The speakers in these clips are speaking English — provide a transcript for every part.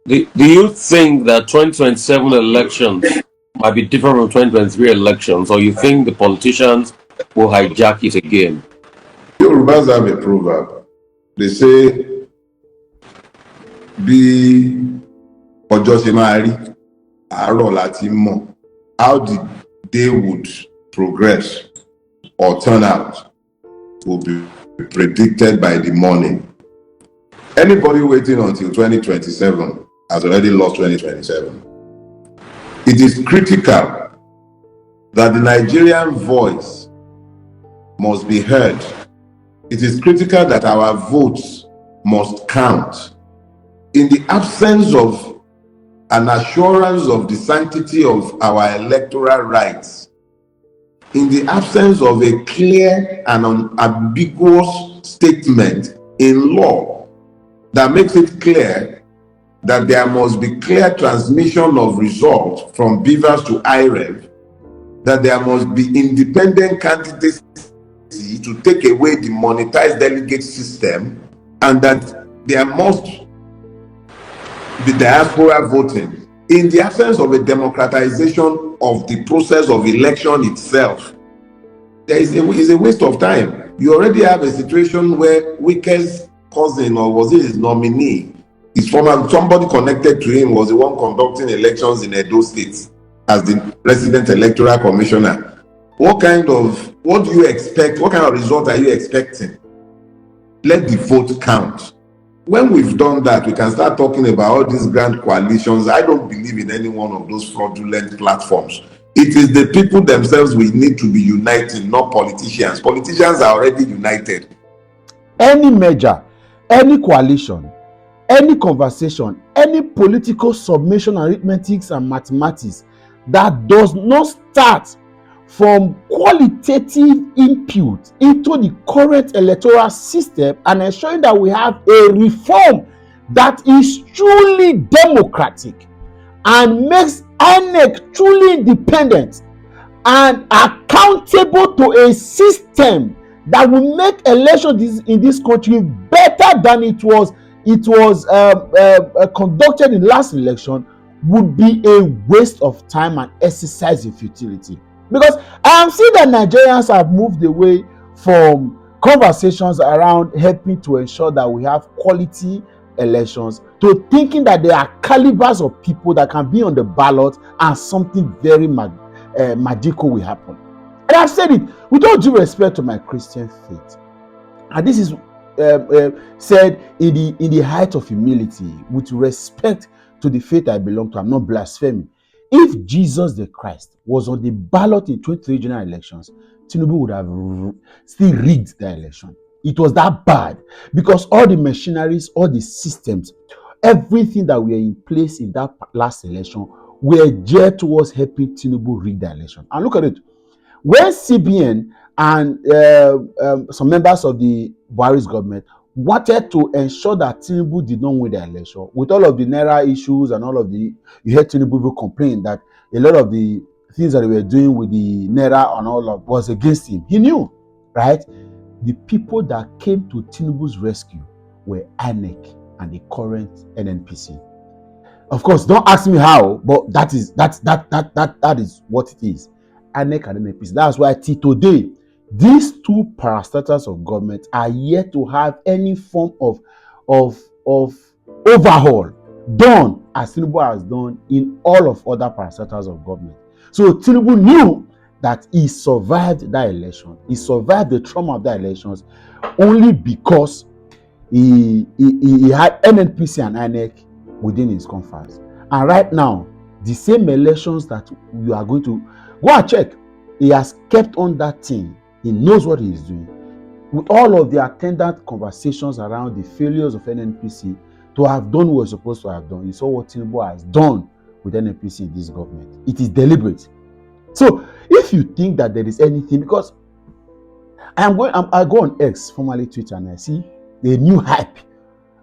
Do you think that 2027 elections might be different from 2023 elections, or you think the politicians will hijack it again? Yorubas have a proverb. They say, bí ọjọ́ ṣe máa rí, àárọ̀ láti mọ̀. How the day would progress or turn out will be predicted by the morning. Anybody waiting until 2027 has already lost 2027. It is critical that the Nigerian voice must be heard. It is critical that our votes must count. In the absence of an assurance of the sanctity of our electoral rights, in the absence of a clear and unambiguous statement in law that makes it clear that there must be clear transmission of results from beavers to IREV, that there must be independent candidacy to take away the monetized delegate system, and that there must be diaspora voting. In the absence of a democratization of the process of election itself, there is a waste of time. You already have a situation where Wike's cousin, or was it his nominee, his former, somebody connected to him was the one conducting elections in Edo State as the resident electoral commissioner. What do you expect? What kind of result are you expecting? Let the vote count. When we've done that, we can start talking about all these grand coalitions. I don't believe in any one of those fraudulent platforms. It is the people themselves we need to be uniting, not politicians. Politicians are already united. Any merger, any coalition, any conversation, any political submission, arithmetics and mathematics that does not start from qualitative input into the current electoral system and ensuring that we have a reform that is truly democratic and makes INEC truly independent and accountable to a system that will make elections in this country better than it was conducted in last election, would be a waste of time and exercise in futility. Because I am seeing that Nigerians have moved away from conversations around helping to ensure that we have quality elections to thinking that there are calibers of people that can be on the ballot and something very magical will happen. And I've said it with all due respect to my Christian faith, and this is said in the height of humility, with respect to the faith I belong to. I'm not blaspheming. If Jesus the Christ was on the ballot in 23 general elections, Tinubu would have still rigged the election. It was that bad because all the machineries, all the systems, everything that were in place in that last election were geared towards helping Tinubu rig the election. And look at it. When CBN and some members of the Buhari's government wanted to ensure that Tinubu did not win the election, with all of the Naira issues and all of the, you heard Tinubu complain that a lot of the things that they were doing with the Naira and all of was against him. He knew, right? The people that came to Tinubu's rescue were INEC and the current NNPC. Of course, don't ask me how, but that is what it is. INEC and NNPC. That's why till today, these two parastatals of government are yet to have any form of overhaul done as Tinubu has done in all of other parastatals of government. So Tinubu knew that he survived that election. He survived the trauma of that elections only because he had NNPC and INEC within his confines. And right now, the same elections that you are going to go and check, he has kept on that thing. He knows what he is doing. With all of the attendant conversations around the failures of NNPC to have done what we're supposed to have done, you saw what Tinubu has done with NNPC in this government. It is deliberate. So if you think that there is anything, because I go on X, formerly Twitter, and I see the new hype.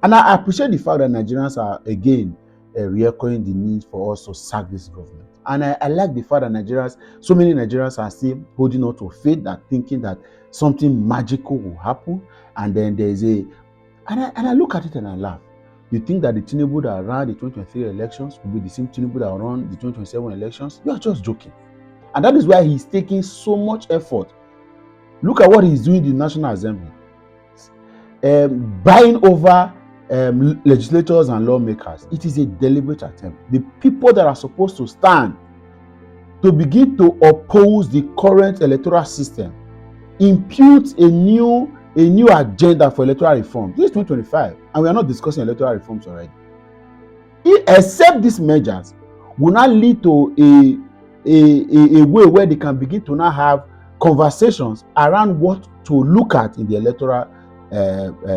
And I appreciate the fact that Nigerians are again reechoing the need for us to sack this government. And I like the fact that so many Nigerians are still holding on to faith, that thinking that something magical will happen. And then there's and I look at it and I laugh. You think that the Tinubu that ran the 2023 elections will be the same Tinubu that will run the 2027 elections? You are just joking. And that is why he's taking so much effort. Look at what he's doing in the National Assembly. Buying over legislators and lawmakers. It is a deliberate attempt. The people that are supposed to stand to begin to oppose the current electoral system impute a new agenda for electoral reform. This is 2025, and we are not discussing electoral reforms already. Except these measures will not lead to a way where they can begin to now have conversations around what to look at in the electoral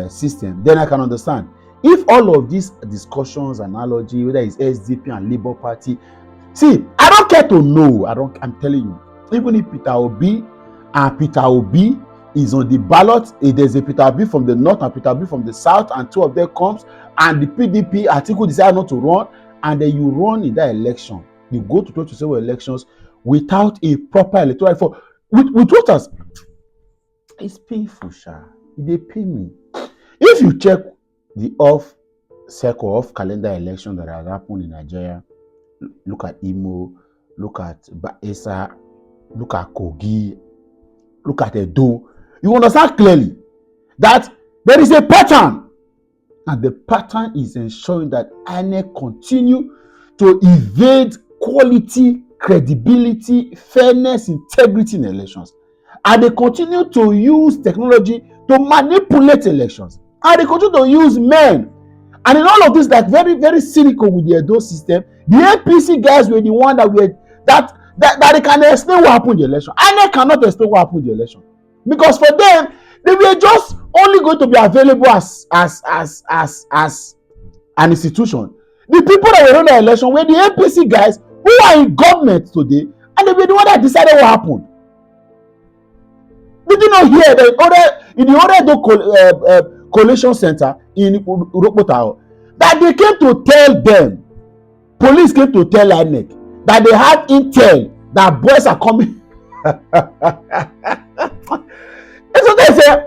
system, then I can understand. If all of these discussions, analogy, whether it's SDP and Labour Party, see, I don't care to know. I'm telling you, even if Peter Obi is on the ballot, if there's a Peter Obi from the north and Peter Obi from the south, and two of them comes, and the PDP Atiku decide not to run, and then you run in that election, you go to 2027 elections without a proper electoral reform. With voters, it's painful, sha. They pay me. If you check the off-calendar election that has happened in Nigeria, look at Imo, look at Baesa, look at Kogi, look at Edo, you understand clearly that there is a pattern, and the pattern is ensuring that INEC continue to evade quality, credibility, fairness, integrity in elections, and they continue to use technology to manipulate elections, and they continue to use men. And in all of this, like very, very cynical with the Edo system, the APC guys were the one that were that they can explain what happened in the election. And they cannot explain what happened in the election, because for them, they were just only going to be available as an institution. The people that were on the election were the APC guys who are in government today, and they were the one that decided what happened. Did you not hear that in the other collation center in Uropotao, that they came to tell them, police came to tell INEC that they had intel that boys are coming. So they say,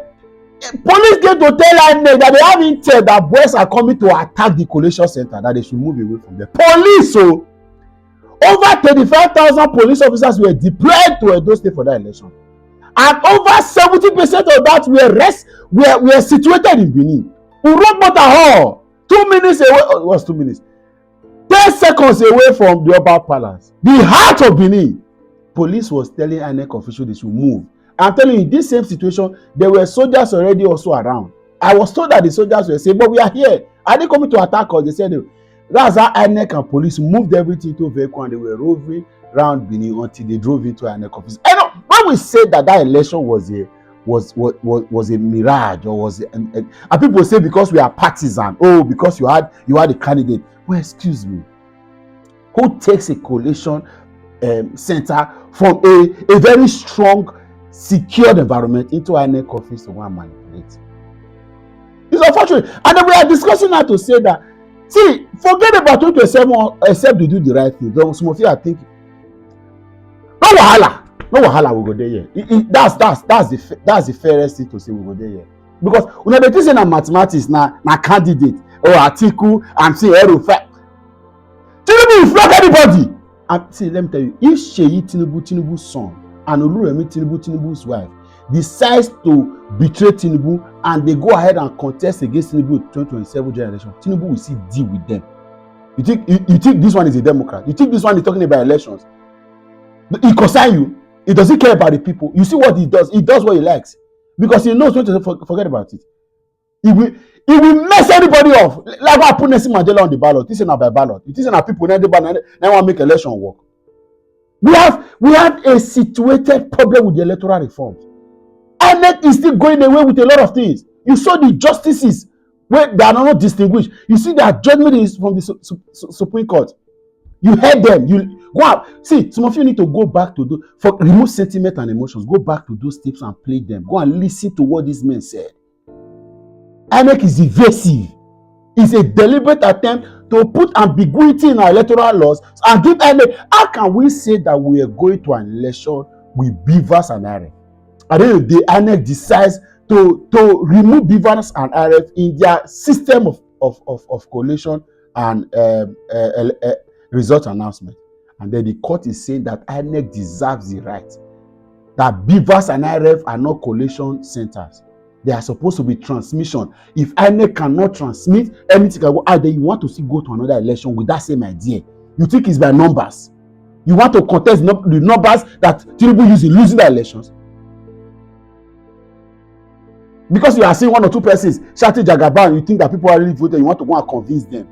police came to tell INEC that they have intel that boys are coming to attack the collation center, that they should move away from there. Police, so over 35,000 police officers were deployed to Edo State for that election. And over 70% of that were situated in Benin. Urobota Hall, 2 minutes away, it was 2 minutes, 10 seconds away from the Oba Palace, the heart of Benin. Police was telling INEC officials they should move. I'm telling you, in this same situation, there were soldiers already also around. I was told that the soldiers were saying, but we are here. Are they coming to attack us? They said, that's how INEC and police moved everything to a vehicle, and they were roving around Benin until they drove into INEC office. And when we said that election was a mirage, or was and people say because we are partisan, because you had a candidate. Well, excuse me, who takes a coalition center from a very strong, secured environment into INEC office to go and manipulate? It's unfortunate. And then we are discussing now to say that, see, forget about 2027 except to do the right thing. Some of you are thinking, no wahala, we go there here. That's the fairest thing to say, we go there here. Because when they say na mathematics, na candidate or article, I'm saying Erufai, Tinubu will flog anybody. And see, let me tell you, if Sheyi Tinubu's son and Oluremi Tinubu's wife decides to betray Tinubu, and they go ahead and contest against Tinubu in 2027 generation, Tinubu will still deal with them. You think this one is a Democrat? You think this one is talking about elections? He concern you. He doesn't care about the people. You see what he does? He does what he likes, because he knows when to forget about it. He will mess everybody off. Like I put Nelson Mandela on the ballot. This is not by ballot. It is not people now want to make election work. We have a situated problem with the electoral reforms. INEC is still going away with a lot of things. You saw the justices where they are not distinguished. You see that judgment is from the Supreme Court. You heard them. You go out. See, some of you need to go back to remove sentiment and emotions. Go back to those tapes and play them. Go and listen to what these men said. INEC is evasive. It's a deliberate attempt to put ambiguity in our electoral laws and give INEC. How can we say that we are going to an election with beavers and RF? At the end of the day, INEC decides to remove beavers and RF in their system of of collation and result announcement. And then the court is saying that INEC deserves the right, that Beavers and IREF are not collation centers. They are supposed to be transmission. If INEC cannot transmit, anything can go out there. You want to still go to another election with that same idea. You think it's by numbers. You want to contest the numbers that Tinubu used in losing the elections. Because you are seeing one or two persons shouting Jagaban, you think that people are really voting, you want to go and convince them.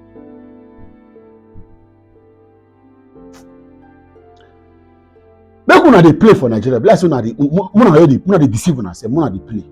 Make una dey play for Nigeria. Let's say una dey deceive una say una dey play.